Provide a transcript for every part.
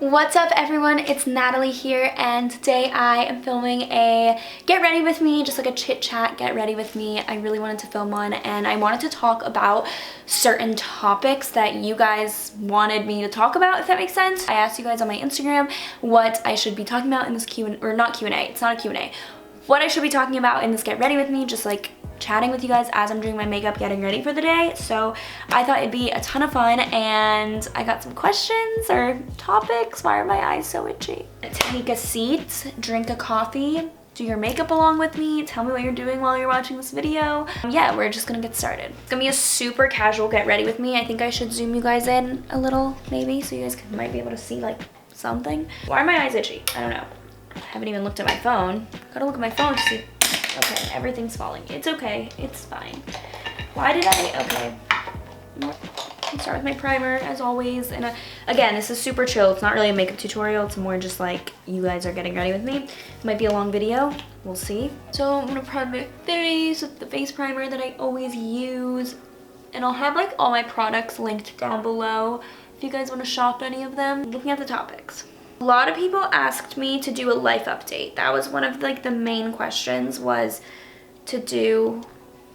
What's up everyone, it's Natalie here, and today I am filming a get ready with me, just like a chit chat get ready with me. I really wanted to film one and I wanted to talk about certain topics that you guys wanted me to talk about, if that makes sense. I asked you guys on my Instagram what I should be talking about in this not Q&A, it's not a Q&A, what I should be talking about in this get ready with me, just like chatting with you guys as I'm doing my makeup, getting ready for the day. So I thought it'd be a ton of fun, and I got some questions or topics. Why are my eyes so itchy? Take a seat, drink a coffee, do your makeup along with me, tell me what you're doing while you're watching this video. Yeah, we're just gonna get started. It's gonna be a super casual get ready with me. I think I should zoom you guys in a little, maybe, so you guys might be able to see like something. Why are my eyes itchy? I don't know. I haven't even looked at my phone. Gotta look at my phone to see. Okay, everything's falling. It's okay, it's fine. Why did okay. I'll start with my primer as always. And again, this is super chill. It's not really a makeup tutorial. It's more just like you guys are getting ready with me. It might be a long video, we'll see. So I'm gonna prime my face with the face primer that I always use. And I'll have like all my products linked down below if you guys wanna shop any of them. Looking at the topics. A lot of people asked me to do a life update. That was one of like the main questions, was to do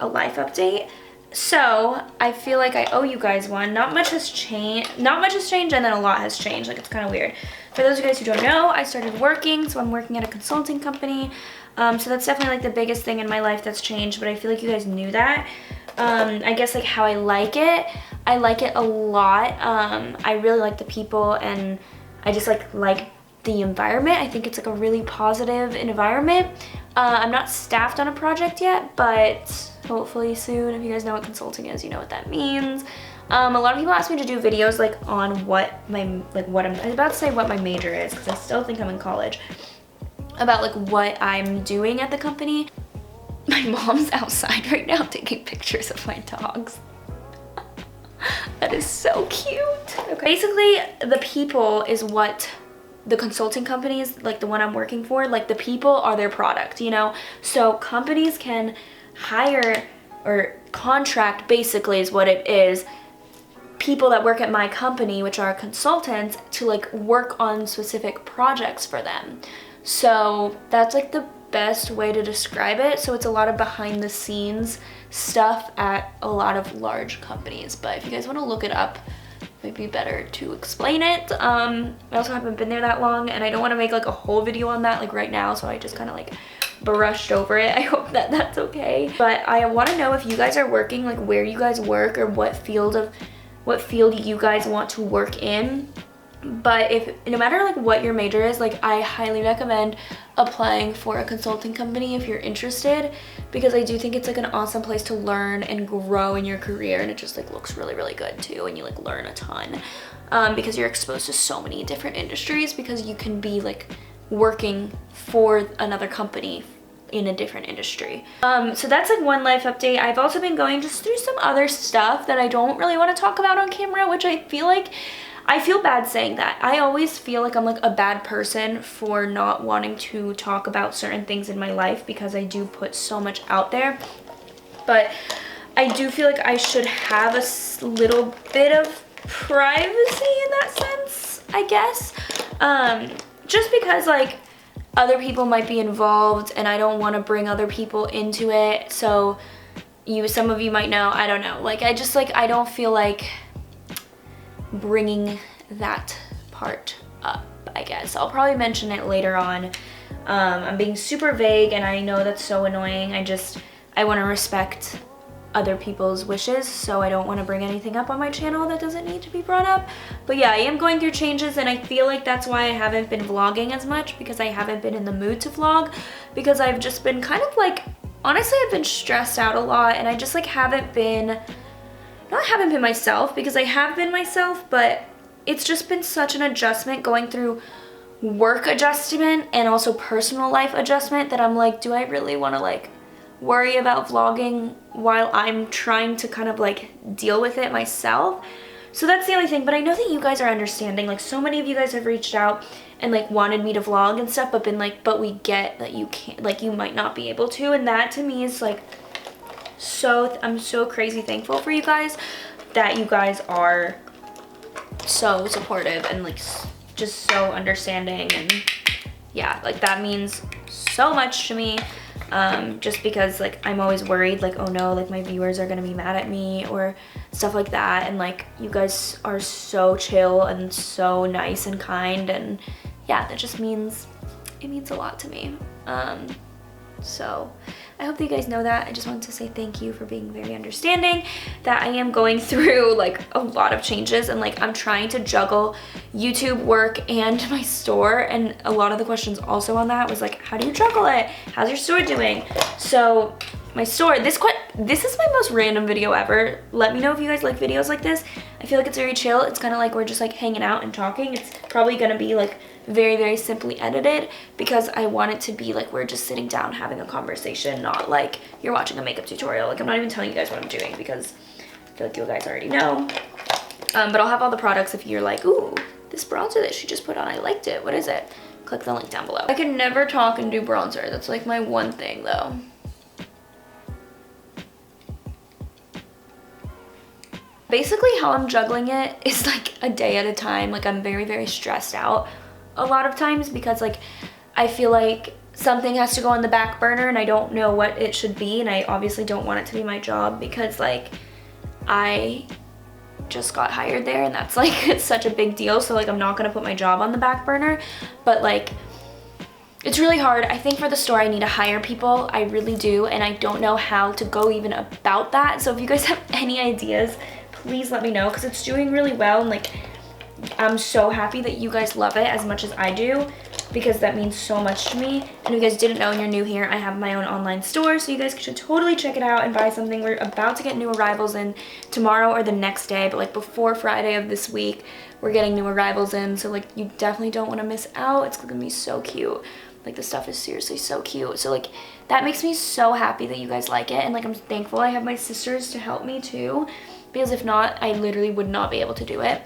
a life update. So I feel like I owe you guys one. Not much has changed, and then a lot has changed. Like, it's kind of weird. For those of you guys who don't know, I started working, so I'm working at a consulting company. So that's definitely like the biggest thing in my life that's changed, but I feel like you guys knew that. I guess like how I like it a lot. I really like the people, and I just like the environment. I think it's like a really positive environment. I'm not staffed on a project yet, but hopefully soon. If you guys know what consulting is, you know what that means. A lot of people ask me to do videos like on what my, I was about to say what my major is, because I still think I'm in college, about like what I'm doing at the company. My mom's outside right now taking pictures of my dogs. That is so cute. Okay. Basically, the people is what the consulting company is, like the one I'm working for, like the people are their product, you know? So companies can hire or contract, basically is what it is, people that work at my company, which are consultants, to like work on specific projects for them. So that's like the best way to describe it. So it's a lot of behind the scenes stuff at a lot of large companies, but if you guys want to look it up, it might be better to explain it. I also haven't been there that long, and I don't want to make like a whole video on that like right now, so I just kind of like brushed over it. I hope that that's okay. But I want to know if you guys are working, like where you guys work, or what field you guys want to work in. But if no matter like what your major is, like I highly recommend applying for a consulting company if you're interested, because I do think it's like an awesome place to learn and grow in your career, and it just like looks really, really good too, and you like learn a ton because you're exposed to so many different industries, because you can be like working for another company in a different industry. So that's like one life update. I've also been going just through some other stuff that I don't really want to talk about on camera, which I feel bad saying that. I always feel like I'm like a bad person for not wanting to talk about certain things in my life, because I do put so much out there. But I do feel like I should have a little bit of privacy in that sense, I guess. Just because like other people might be involved, and I don't want to bring other people into it. So some of you might know, I don't know. Like I don't feel like bringing that part up, I guess. I'll probably mention it later on. I'm being super vague, and I know that's so annoying. I want to respect other people's wishes, so I don't want to bring anything up on my channel that doesn't need to be brought up. But yeah, I am going through changes, and I feel like that's why I haven't been vlogging as much, because I haven't been in the mood to vlog, because I've just been kind of like, honestly, I've been stressed out a lot, and I just like haven't been myself, because I have been myself, but it's just been such an adjustment going through work adjustment and also personal life adjustment, that I'm like, do I really want to like worry about vlogging while I'm trying to kind of like deal with it myself? So that's the only thing. But I know that you guys are understanding. Like, so many of you guys have reached out and like wanted me to vlog and stuff, but been like, but we get that you can't, like you might not be able to, and that to me is like I'm so crazy thankful for you guys, that you guys are so supportive and like just so understanding, and yeah, like that means so much to me. Just because like I'm always worried like, oh no, like my viewers are gonna be mad at me or stuff like that, and like you guys are so chill and so nice and kind, and yeah, that just means, it means a lot to me. So I hope that you guys know that. I just wanted to say thank you for being very understanding, that I am going through like a lot of changes, and like I'm trying to juggle YouTube work and my store, and a lot of the questions also on that was like, how do you juggle it? How's your store doing? So my store, this is my most random video ever. Let me know if you guys like videos like this. I feel like it's very chill. It's kind of like we're just like hanging out and talking. It's probably gonna be like very, very simply edited because I want it to be like we're just sitting down having a conversation, not like you're watching a makeup tutorial. Like I'm not even telling you guys what I'm doing because I feel like you guys already know. But I'll have all the products if you're like, ooh, this bronzer that she just put on, I liked it. What is it? Click the link down below. I can never talk and do bronzer. That's like my one thing though. Basically how I'm juggling it is like a day at a time. Like I'm very, very stressed out a lot of times because like I feel like something has to go on the back burner and I don't know what it should be, and I obviously don't want it to be my job because like I just got hired there and that's like it's such a big deal, so like I'm not gonna put my job on the back burner. But like it's really hard. I think for the store I need to hire people, I really do, and I don't know how to go even about that. So if you guys have any ideas, please let me know because it's doing really well, and like I'm so happy that you guys love it as much as I do because that means so much to me. And if you guys didn't know and you're new here, I have my own online store, so you guys should totally check it out and buy something. We're about to get new arrivals in tomorrow or the next day, but like before Friday of this week, we're getting new arrivals in, so like you definitely don't want to miss out. It's gonna be so cute. Like the stuff is seriously so cute. So like that makes me so happy that you guys like it, and like I'm thankful I have my sisters to help me too, because if not, I literally would not be able to do it.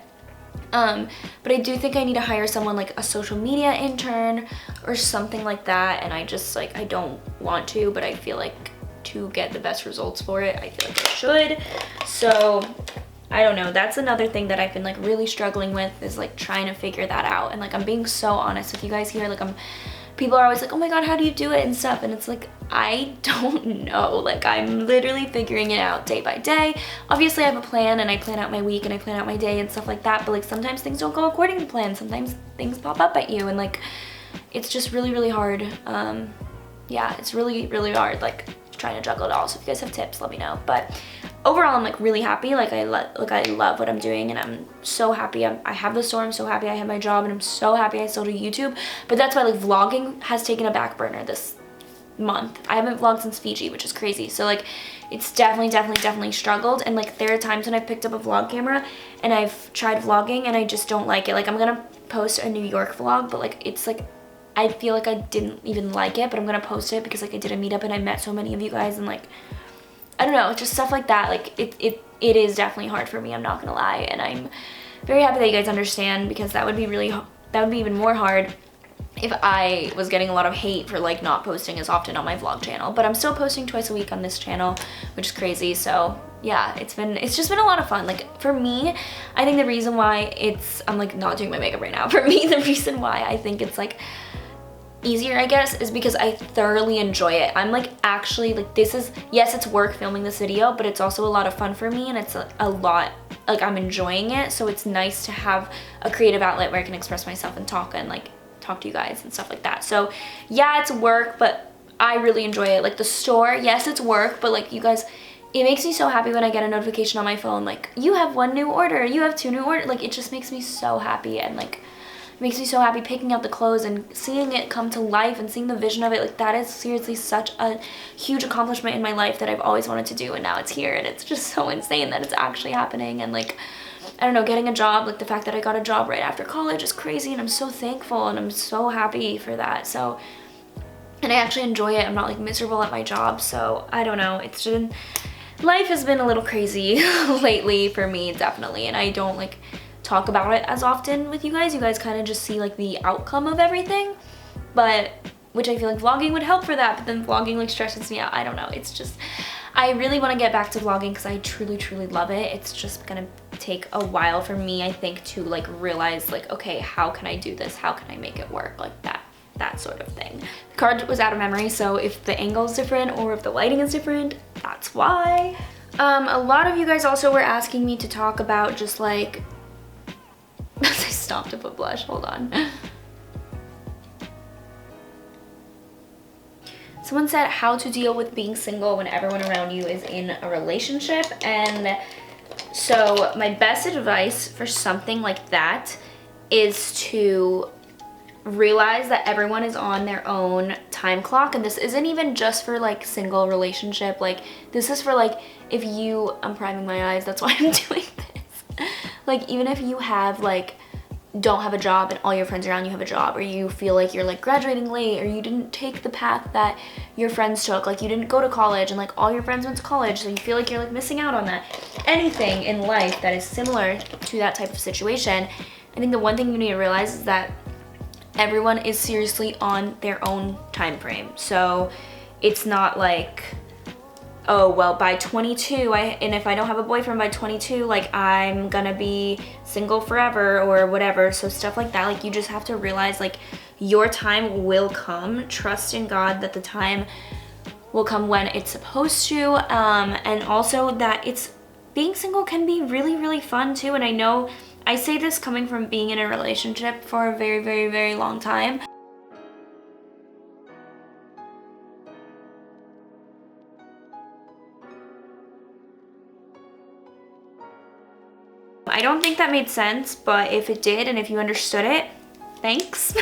But I do think I need to hire someone like a social media intern or something like that, and I just like, I don't want to, but I feel like to get the best results for it, I feel like I should. So I don't know, that's another thing that I've been like really struggling with, is like trying to figure that out. And like I'm being so honest with you guys here, like people are always like, oh my god, how do you do it and stuff, and it's like I don't know. Like I'm literally figuring it out day by day. Obviously I have a plan and I plan out my week and I plan out my day and stuff like that, but like sometimes things don't go according to plan. Sometimes things pop up at you, and like it's just really, really hard. Yeah, it's really, really hard like trying to juggle it all. So if you guys have tips, let me know. But overall I'm like really happy. Like I love what I'm doing, and I'm so happy I have the store. I'm so happy I have my job, and I'm so happy I still do YouTube. But that's why like vlogging has taken a back burner this month. I haven't vlogged since Fiji, which is crazy. So like it's definitely struggled, and like there are times when I've picked up a vlog camera and I've tried vlogging and I just don't like it. Like I'm gonna post a New York vlog, but like it's like I feel like I didn't even like it, but I'm gonna post it because like I did a meetup and I met so many of you guys, and like I don't know, just stuff like that. Like it is definitely hard for me, I'm not gonna lie, and I'm very happy that you guys understand, because that would be even more hard if I was getting a lot of hate for like not posting as often on my vlog channel. But I'm still posting twice a week on this channel, which is crazy. So yeah, it's just been a lot of fun. Like for me, I think the reason why I'm like not doing my makeup right now, for me the reason why I think it's like easier, I guess, is because I thoroughly enjoy it. I'm like actually like, this is, yes, it's work filming this video, but it's also a lot of fun for me, and it's a lot, like I'm enjoying it. So it's nice to have a creative outlet where I can express myself and talk to you guys and stuff like that. So yeah, it's work, but I really enjoy it. Like the store, yes, it's work, but like you guys, it makes me so happy when I get a notification on my phone like, you have 1 new order, you have 2 new orders. Like it just makes me so happy, and like it makes me so happy picking out the clothes and seeing it come to life and seeing the vision of it. Like that is seriously such a huge accomplishment in my life that I've always wanted to do, and now it's here, and it's just so insane that it's actually happening. And like I don't know, getting a job, like the fact that I got a job right after college is crazy, and I'm so thankful and I'm so happy for that. So, and I actually enjoy it. I'm not like miserable at my job. So I don't know, it's just, life has been a little crazy lately for me, definitely, and I don't like talk about it as often with you guys. You guys kind of just see like the outcome of everything, but which I feel like vlogging would help for that, but then vlogging like stresses me out. I don't know, it's just, I really want to get back to vlogging because I truly love it. It's just gonna take a while for me, I think, to like realize like, okay, how can I do this? How can I make it work? Like that sort of thing. The card was out of memory, so if the angle is different or if the lighting is different, that's why. A lot of you guys also were asking me to talk about just like, I stopped to put blush, hold on. Someone said how to deal with being single when everyone around you is in a relationship. And so my best advice for something like that is to realize that everyone is on their own time clock, and this isn't even just for like single relationship, like this is for like if you, I'm priming my eyes, that's why I'm doing this. Like even if you have like don't have a job and all your friends around you have a job, or you feel like you're like graduating late, or you didn't take the path that your friends took, like you didn't go to college and like all your friends went to college, so you feel like you're like missing out on that. Anything in life that is similar to that type of situation, I think the one thing you need to realize is that everyone is seriously on their own time frame. So it's not like, oh well, by 22 and if I don't have a boyfriend by 22, like I'm gonna be single forever or whatever. So stuff like that, like you just have to realize like your time will come. Trust in God that the time will come when it's supposed to, and also that it's, being single can be really, really fun too. And I know I say this coming from being in a relationship for a very, very, very long time. I don't think that made sense, but if it did and if you understood it, thanks.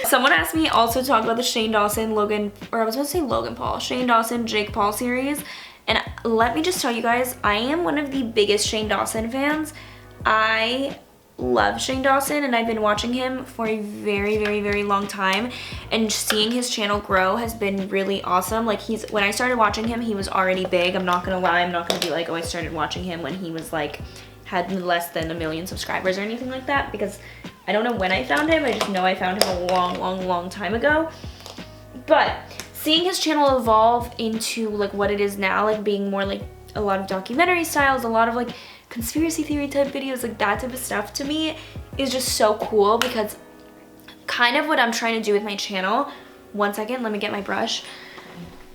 Someone asked me also to talk about the Shane Dawson, Logan, or I was going to say Logan Paul, Shane Dawson, Jake Paul series. And let me just tell you guys, I am one of the biggest Shane Dawson fans. I love Shane Dawson and I've been watching him for a very, very, very long time, and seeing his channel grow has been really awesome. Like when I started watching him, he was already big. I'm not gonna lie, I'm not gonna be like, oh, I started watching him when he was like, had less than 1 million subscribers or anything like that, because I don't know when I found him. I just know I found him a long, long, long time ago. But seeing his channel evolve into like what it is now, like being more like a lot of documentary styles, a lot of like conspiracy theory type videos, like that type of stuff, to me is just so cool, because kind of what I'm trying to do with my channel, one second, let me get my brush.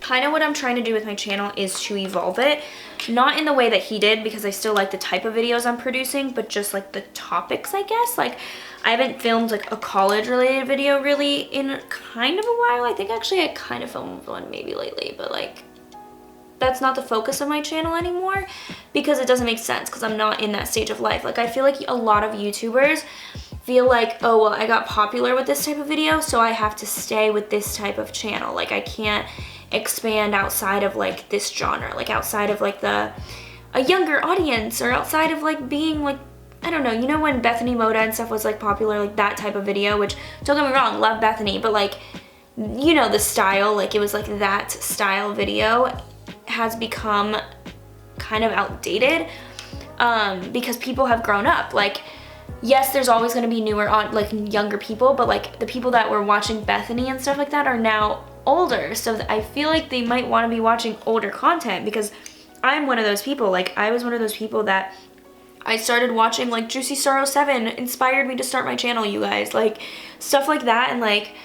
Kind of what I'm trying to do with my channel is to evolve it, not in the way that he did, because I still like the type of videos I'm producing, but just like the topics, I guess. Like I haven't filmed like a college related video really in kind of a while. I think actually I kind of filmed one maybe lately, but like that's not the focus of my channel anymore, because it doesn't make sense, because I'm not in that stage of life. Like I feel like a lot of YouTubers feel like, oh well, I got popular with this type of video, so I have to stay with this type of channel. Like I can't expand outside of like this genre, like outside of like a younger audience, or outside of like being like, I don't know, you know when Bethany Moda and stuff was like popular, like that type of video, which don't get me wrong, love Bethany, but like, you know, the style, like it was like that style video has become kind of outdated, because people have grown up. Like yes, there's always going to be newer like younger people, but like the people that were watching Bethany and stuff like that are now older, so I feel like they might want to be watching older content, because I'm one of those people. Like I was one of those people that I started watching, like Juicy Star 07 inspired me to start my channel, you guys, like stuff like that. And like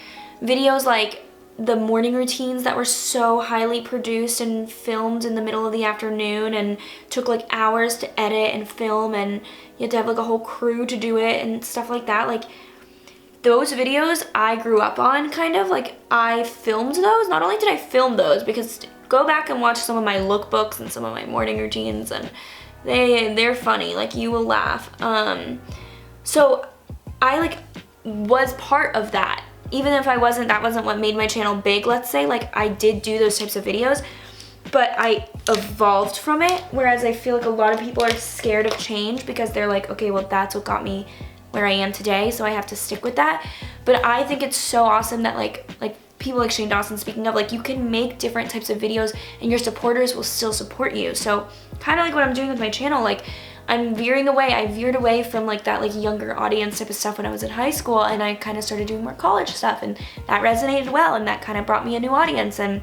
videos like the morning routines that were so highly produced and filmed in the middle of the afternoon and took like hours to edit and film, and you had to have like a whole crew to do it and stuff like that. Like those videos I grew up on, kind of like I filmed those. Not only did I film those, because go back and watch some of my lookbooks and some of my morning routines, and they're funny, like you will laugh. So I like was part of that. Even if I wasn't, that wasn't what made my channel big, let's say, like I did do those types of videos, but I evolved from it. Whereas I feel like a lot of people are scared of change, because they're like, okay, well that's what got me where I am today, so I have to stick with that. But I think it's so awesome that like people like Shane Dawson, speaking of, like you can make different types of videos and your supporters will still support you. So kind of like what I'm doing with my channel, like I'm veering away. I veered away from like that like younger audience type of stuff when I was in high school, and I kind of started doing more college stuff, and that resonated well, and that kind of brought me a new audience. And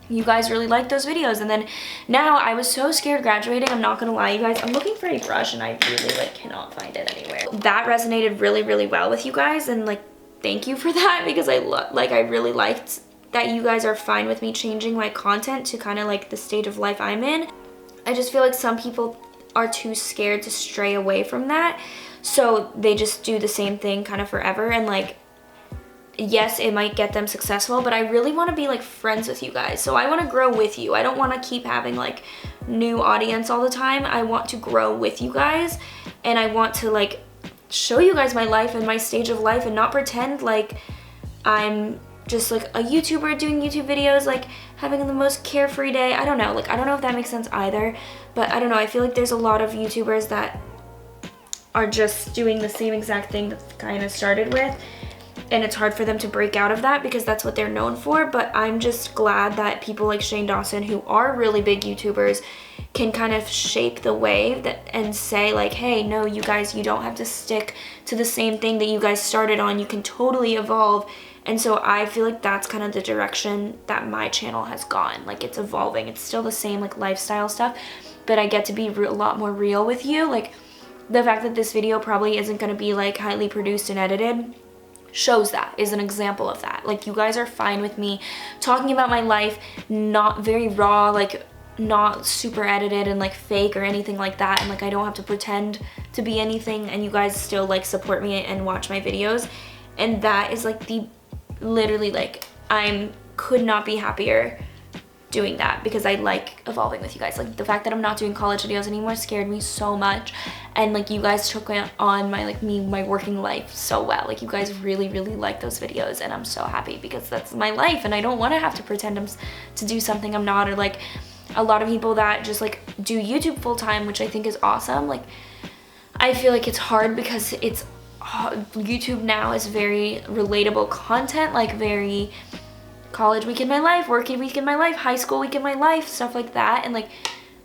you guys really like those videos. And then now I was so scared graduating, I'm not gonna lie, you guys. I'm looking for a brush and I really like cannot find it anywhere. That resonated really, really well with you guys, and like thank you for that, because I really liked that you guys are fine with me changing my content to kind of like the stage of life I'm in. I just feel like some people are too scared to stray away from that, so they just do the same thing kind of forever. And like, yes, it might get them successful, but I really want to be like friends with you guys. So I want to grow with you. I don't want to keep having like new audience all the time. I want to grow with you guys, and I want to like show you guys my life and my stage of life, and not pretend like I'm just like a YouTuber doing YouTube videos, like having the most carefree day. I don't know, like I don't know if that makes sense either, but I don't know, I feel like there's a lot of YouTubers that are just doing the same exact thing that kind of started with, and it's hard for them to break out of that because that's what they're known for. But I'm just glad that people like Shane Dawson, who are really big YouTubers, can kind of shape the wave and say like, hey, no, you guys, you don't have to stick to the same thing that you guys started on. You can totally evolve. And so I feel like that's kind of the direction that my channel has gone. Like, it's evolving. It's still the same like lifestyle stuff, but I get to be a lot more real with you. Like, the fact that this video probably isn't going to be like highly produced and edited shows that, is an example of that. Like, you guys are fine with me talking about my life, not very raw, like not super edited and like fake or anything like that, and like I don't have to pretend to be anything, and you guys still like support me and watch my videos. And that is like the literally, like, I could not be happier doing that, because I like evolving with you guys. Like, the fact that I'm not doing college videos anymore scared me so much, and like you guys took on my working life so well. Like, you guys really, really like those videos, and I'm so happy, because that's my life and I don't want to have to pretend to do something I'm not. Or like a lot of people that just like do YouTube full-time, which I think is awesome. Like, I feel like it's hard because it's YouTube now is very relatable content, like very college week in my life, working week in my life, high school week in my life, stuff like that. And like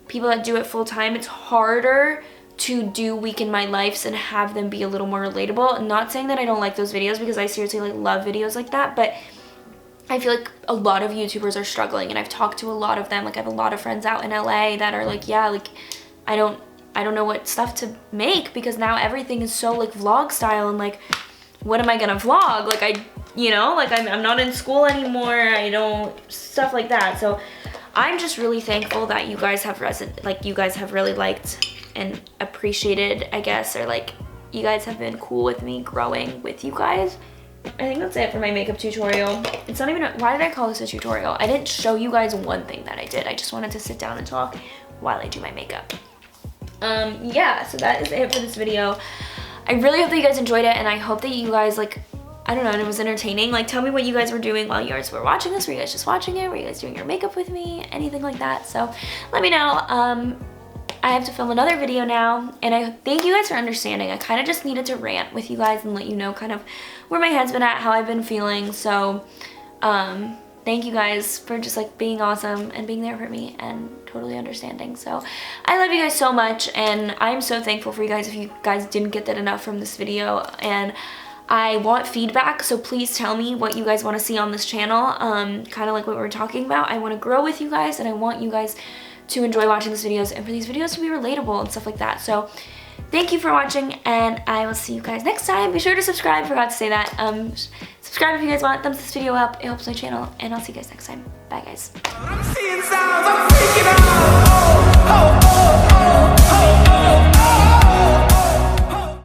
people that do it full time, it's harder to do week in my lives and have them be a little more relatable. I'm not saying that I don't like those videos, because I seriously like love videos like that, but I feel like a lot of YouTubers are struggling, and I've talked to a lot of them. Like, I have a lot of friends out in LA that are like, yeah, like I don't know what stuff to make, because now everything is so like vlog style, and like, what am I gonna vlog? Like, I'm not in school anymore. I don't, stuff like that. So I'm just really thankful that you guys have you guys have really liked and appreciated, I guess, or like you guys have been cool with me growing with you guys. I think that's it for my makeup tutorial. It's not even why did I call this a tutorial? I didn't show you guys one thing that I did. I just wanted to sit down and talk while I do my makeup. Yeah, so that is it for this video. I really hope that you guys enjoyed it, and I hope that you guys, like, I don't know, and it was entertaining. Like, tell me what you guys were doing while you guys were watching this. Were you guys just watching it? Were you guys doing your makeup with me? Anything like that. So let me know. I have to film another video now, and I thank you guys for understanding. I kind of just needed to rant with you guys and let you know kind of where my head's been at, how I've been feeling. So thank you guys for just like being awesome and being there for me and totally understanding. So I love you guys so much, and I'm so thankful for you guys if you guys didn't get that enough from this video. And I want feedback, so please tell me what you guys want to see on this channel. Kind of like what we were talking about. I want to grow with you guys, and I want you guys to enjoy watching these videos, and for these videos to be relatable and stuff like that. So thank you for watching, and I will see you guys next time. Be sure to subscribe. Forgot to say that. Subscribe if you guys want. Thumbs this video up. It helps my channel, and I'll see you guys next time. Bye, guys. I'm seeing sounds. I'm freaking out. Oh, oh, oh, oh.